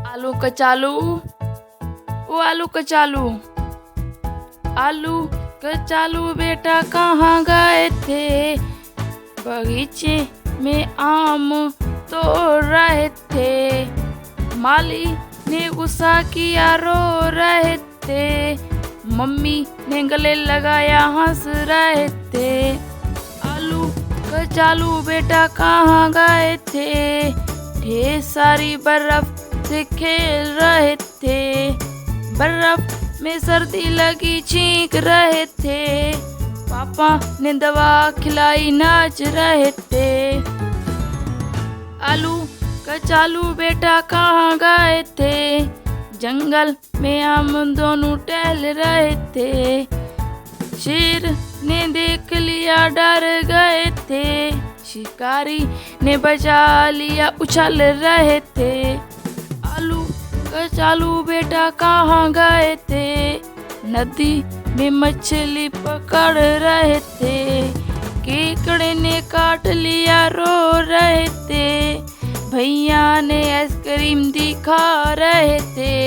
आलू कचालू, ओ आलू कचालू, आलू कचालू बेटा कहाँ गए थे? बगीचे में आम तोड़ रहे थे। माली ने गुस्सा किया, रो रहे थे। मम्मी ने गले लगाया, हंस रहे थे। आलू कचालू बेटा कहाँ गए थे? ढेर सारी बर्फ से खेल रहे थे। बर्फ में सर्दी लगी, छींक रहे थे। पापा ने दवा खिलाई, नाच रहे थे। आलू कचालू बेटा कहाँ गए थे? जंगल में हम दोनों टहल रहे थे। शेर ने देख लिया, डर गए थे। शिकारी ने बचा लिया, उछल रहे थे। आलू कचालू बेटा कहाँ गए थे? नदी में मछली पकड़ रहे थे। केकड़े ने काट लिया, रो रहे थे। भैया ने आइसक्रीम दिखा रहे थे।